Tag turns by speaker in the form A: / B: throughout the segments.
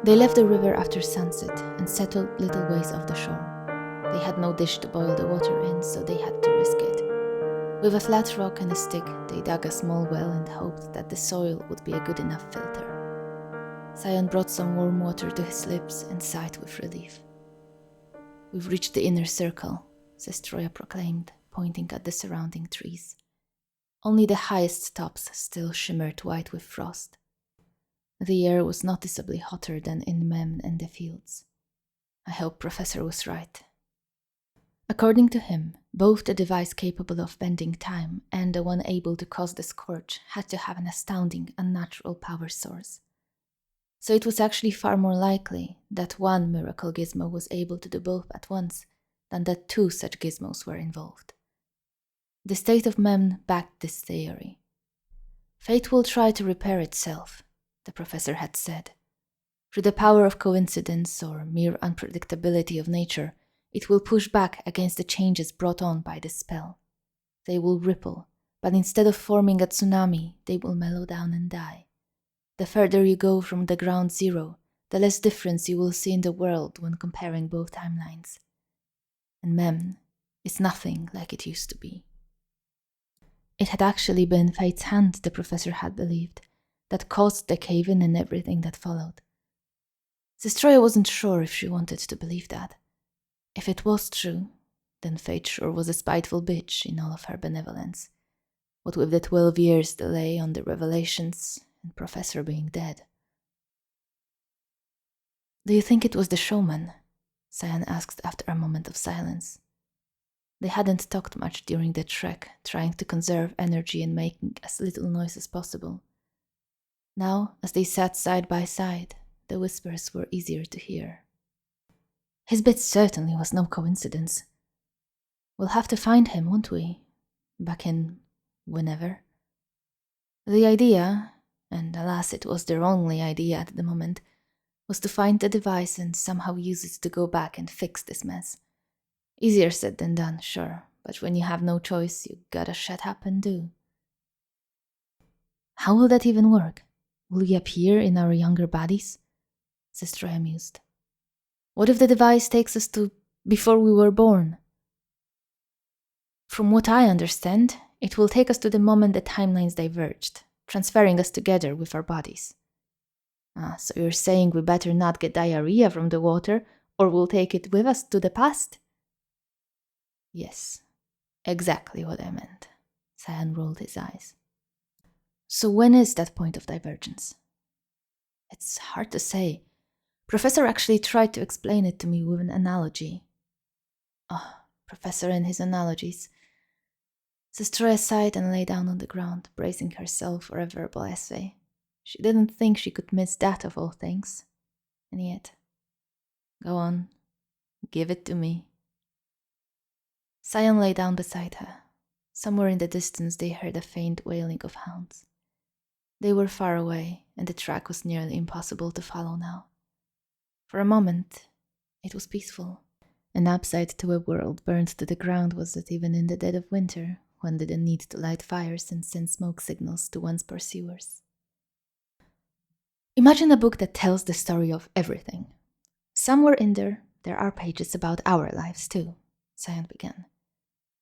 A: They left the river after sunset and settled little ways off the shore. They had no dish to boil the water in, so they had to risk it. With a flat rock and a stick, they dug a small well and hoped that the soil would be a good enough filter. Sion brought some warm water to his lips and sighed with relief. "We've reached the inner circle," Sestroya proclaimed, pointing at the surrounding trees. Only the highest tops still shimmered white with frost. The air was noticeably hotter than in Mem and the fields. I hope Professor was right. According to him, both the device capable of bending time and the one able to cause the scourge had to have an astounding, unnatural power source. So it was actually far more likely that one miracle gizmo was able to do both at once than that two such gizmos were involved. The state of Mem backed this theory. "Fate will try to repair itself," the professor had said. "Through the power of coincidence or mere unpredictability of nature, it will push back against the changes brought on by this spell. They will ripple, but instead of forming a tsunami, they will mellow down and die. The further you go from the ground zero, the less difference you will see in the world when comparing both timelines. And Mem is nothing like it used to be." It had actually been fate's hand, the professor had believed, that caused the cave-in and everything that followed. Sestroya wasn't sure if she wanted to believe that. If it was true, then fate sure was a spiteful bitch in all of her benevolence. What with the 12 years delay on the revelations and Professor being dead. "Do you think it was the showman?" Sion asked after a moment of silence. They hadn't talked much during the trek, trying to conserve energy and making as little noise as possible. Now, as they sat side by side, the whispers were easier to hear. "His bit certainly was no coincidence. We'll have to find him, won't we? Back in whenever." The idea, and alas it was their only idea at the moment, was to find the device and somehow use it to go back and fix this mess. Easier said than done, sure, but when you have no choice, you gotta shut up and do. "How will that even work? Will we appear in our younger bodies?" Sestroya mused. "What if the device takes us to before we were born?" "From what I understand, it will take us to the moment the timelines diverged, transferring us together with our bodies." So you're saying we better not get diarrhea from the water, or we'll take it with us to the past?" "Yes, exactly what I meant." Sion rolled his eyes. "So when is that point of divergence?" "It's hard to say. Professor actually tried to explain it to me with an analogy." Professor and his analogies. Sestroya sighed and lay down on the ground, bracing herself for a verbal essay. She didn't think she could miss that of all things. And yet, "Go on, give it to me." Sion lay down beside her. Somewhere in the distance they heard a faint wailing of hounds. They were far away, and the track was nearly impossible to follow now. For a moment, it was peaceful. An upside to a world burned to the ground was that even in the dead of winter, one didn't need to light fires and send smoke signals to one's pursuers. Imagine a book that tells the story of everything. Somewhere in there are pages about our lives too, Sion began.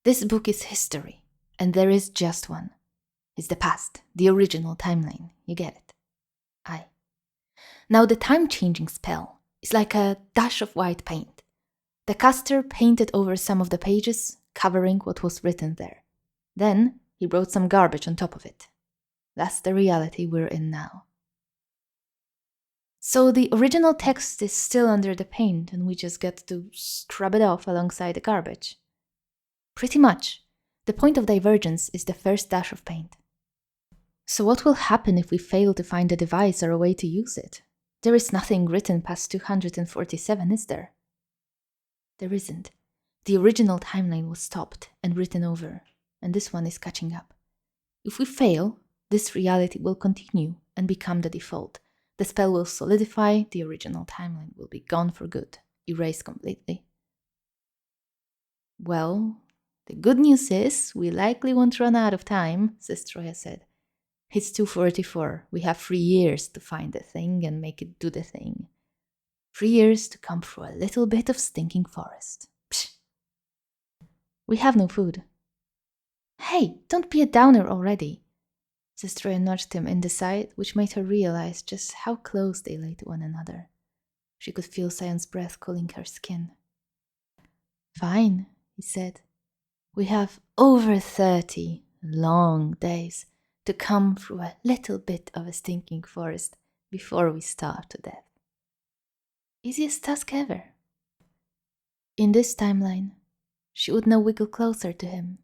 A: This book is history, and there is just one. It's the past, the original timeline, you get it? Aye. Now the time-changing spell is like a dash of white paint. The caster painted over some of the pages, covering what was written there. Then he wrote some garbage on top of it. That's the reality we're in now. So the original text is still under the paint and we just get to scrub it off alongside the garbage. Pretty much. The point of divergence is the first dash of paint. So what will happen if we fail to find a device or a way to use it? There is nothing written past 247, is there? There isn't. The original timeline was stopped and written over, and this one is catching up. If we fail, this reality will continue and become the default. The spell will solidify, the original timeline will be gone for good, erased completely. Well, the good news is we likely won't run out of time, Sestroya said. It's 244. We have 3 years to find the thing and make it do the thing. 3 years to come through a little bit of stinking forest. Psh. We have no food. Hey, don't be a downer already. Zestroya nudged him in the side, which made her realize just how close they lay to one another. She could feel Sion's breath cooling her skin. Fine, he said. We have over 30 long days to come through a little bit of a stinking forest before we starve to death. Easiest task ever. In this timeline, she would now wiggle closer to him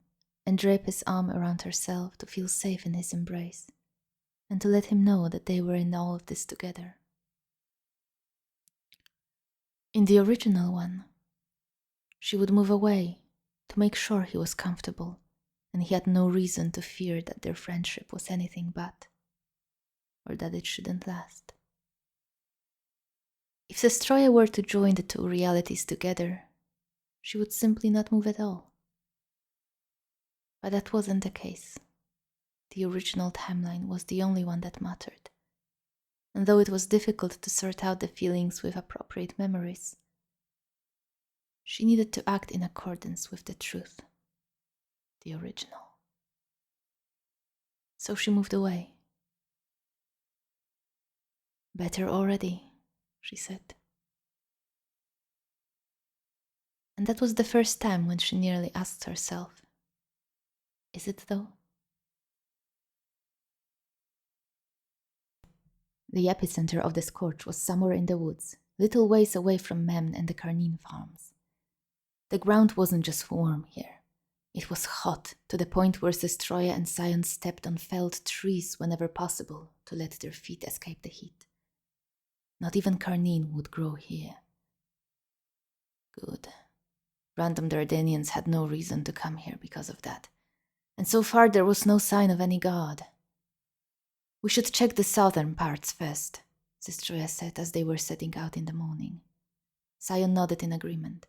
A: and drape his arm around herself to feel safe in his embrace, and to let him know that they were in all of this together. In the original one, she would move away to make sure he was comfortable, and he had no reason to fear that their friendship was anything but, or that it shouldn't last. If Zestroya were to join the two realities together, she would simply not move at all. But that wasn't the case. The original timeline was the only one that mattered. And though it was difficult to sort out the feelings with appropriate memories, she needed to act in accordance with the truth, the original. So she moved away. Better already, she said. And that was the first time when she nearly asked herself, is it though? The epicenter of the scorch was somewhere in the woods, little ways away from Memn and the Karnin farms. The ground wasn't just warm here. It was hot, to the point where Zestroya and Sion stepped on felled trees whenever possible to let their feet escape the heat. Not even Karnin would grow here. Good. Random Dardanians had no reason to come here because of that. And so far there was no sign of any god. We should check the southern parts first, Zestroya said as they were setting out in the morning. Sion nodded in agreement.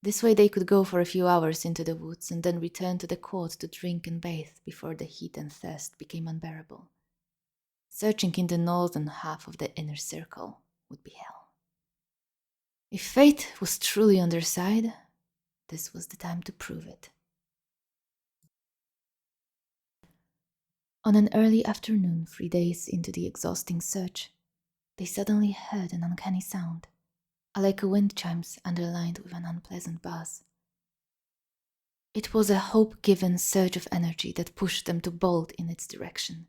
A: This way they could go for a few hours into the woods and then return to the court to drink and bathe before the heat and thirst became unbearable. Searching in the northern half of the inner circle would be hell. If fate was truly on their side, this was the time to prove it. On an early afternoon, 3 days into the exhausting search, they suddenly heard an uncanny sound, like wind chimes underlined with an unpleasant buzz. It was a hope-given surge of energy that pushed them to bolt in its direction.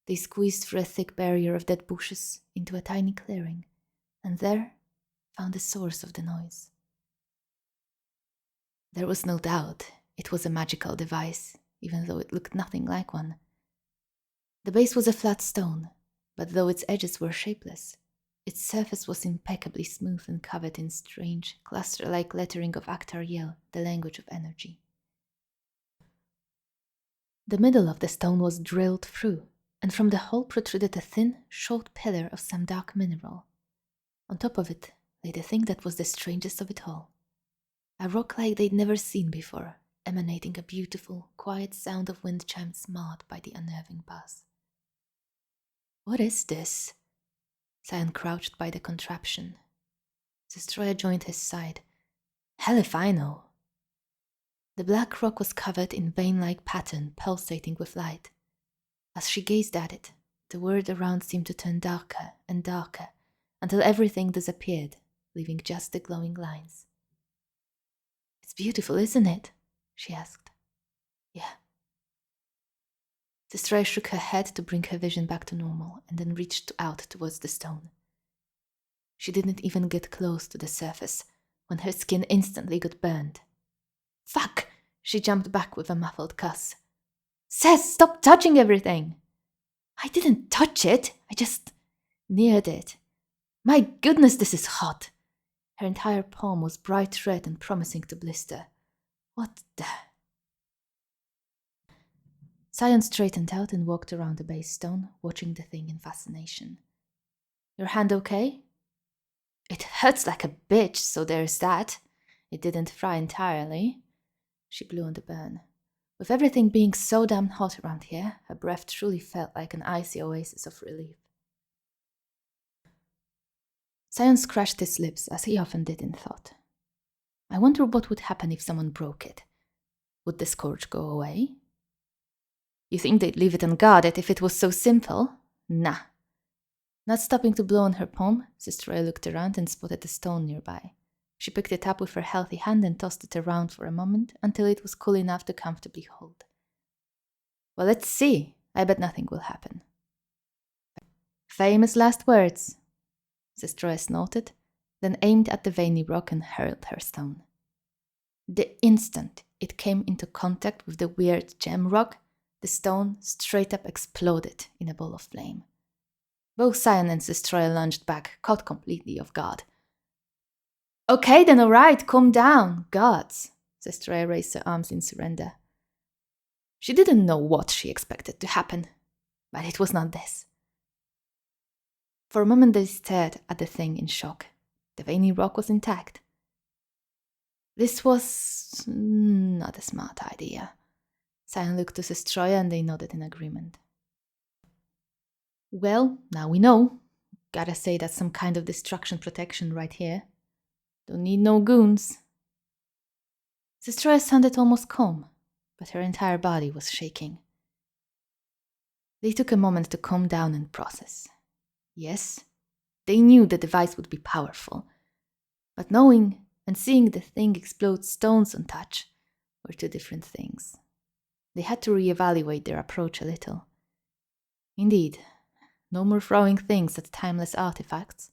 A: They squeezed through a thick barrier of dead bushes into a tiny clearing, and there found the source of the noise. There was no doubt it was a magical device, even though it looked nothing like one. The base was a flat stone, but though its edges were shapeless, its surface was impeccably smooth and covered in strange, cluster-like lettering of Akhtar-Yel, the language of energy. The middle of the stone was drilled through, and from the hole protruded a thin, short pillar of some dark mineral. On top of it lay the thing that was the strangest of it all. A rock like they'd never seen before, emanating a beautiful, quiet sound of wind chimes marred by the unnerving buzz. What is this? Sion crouched by the contraption. Zestroya joined his side. Hell if I know. The black rock was covered in vein-like pattern pulsating with light. As she gazed at it, the world around seemed to turn darker and darker until everything disappeared, leaving just the glowing lines. It's beautiful, isn't it? She asked. Yeah. Zestroya shook her head to bring her vision back to normal and then reached out towards the stone. She didn't even get close to the surface when her skin instantly got burned. Fuck! She jumped back with a muffled cuss. Says, stop touching everything! I didn't touch it, I just neared it. My goodness, this is hot! Her entire palm was bright red and promising to blister. What the... Sion straightened out and walked around the base stone, watching the thing in fascination. Your hand okay? It hurts like a bitch, so there's that. It didn't fry entirely. She blew on the burn. With everything being so damn hot around here, her breath truly felt like an icy oasis of relief. Sion scratched his lips, as he often did in thought. I wonder what would happen if someone broke it. Would the scourge go away? You think they'd leave it unguarded if it was so simple? Nah. Not stopping to blow on her palm, Sister Ray looked around and spotted a stone nearby. She picked it up with her healthy hand and tossed it around for a moment until it was cool enough to comfortably hold. Well, let's see. I bet nothing will happen. Famous last words, Sister Ray snorted, then aimed at the veiny rock and hurled her stone. The instant it came into contact with the weird gem rock, the stone straight up exploded in a ball of flame. Both Sion and Sister Ray lunged back, caught completely off guard. Okay then, alright, calm down, gods, Sister Ray raised her arms in surrender. She didn't know what she expected to happen, but it was not this. For a moment they stared at the thing in shock. The veiny rock was intact. This was not a smart idea. Sion looked to Sister Ray and they nodded in agreement. Well, now we know. Gotta say that's some kind of destruction protection right here. Don't need no goons. Sister Ray sounded almost calm, but her entire body was shaking. They took a moment to calm down and process. Yes, they knew the device would be powerful, but knowing and seeing the thing explode stones untouched were two different things. They had to reevaluate their approach a little. Indeed, no more throwing things at timeless artifacts.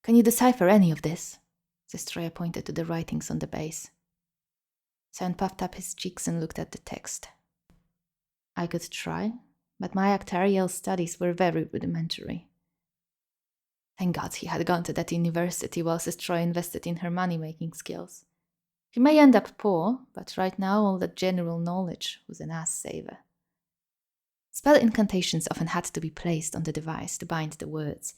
A: Can you decipher any of this? Sister Ray pointed to the writings on the base. Sion puffed up his cheeks and looked at the text. I could try, but my Actariel studies were very rudimentary. Thank God he had gone to that university while Sister Ray invested in her money-making skills. He may end up poor, but right now all that general knowledge was an ass saver. Spell incantations often had to be placed on the device to bind the words,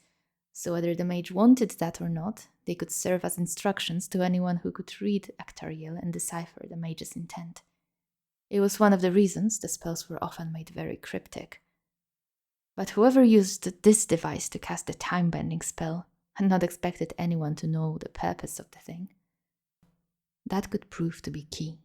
A: so whether the mage wanted that or not, they could serve as instructions to anyone who could read Actariel and decipher the mage's intent. It was one of the reasons the spells were often made very cryptic. But whoever used this device to cast the time-bending spell had not expected anyone to know the purpose of the thing. That could prove to be key.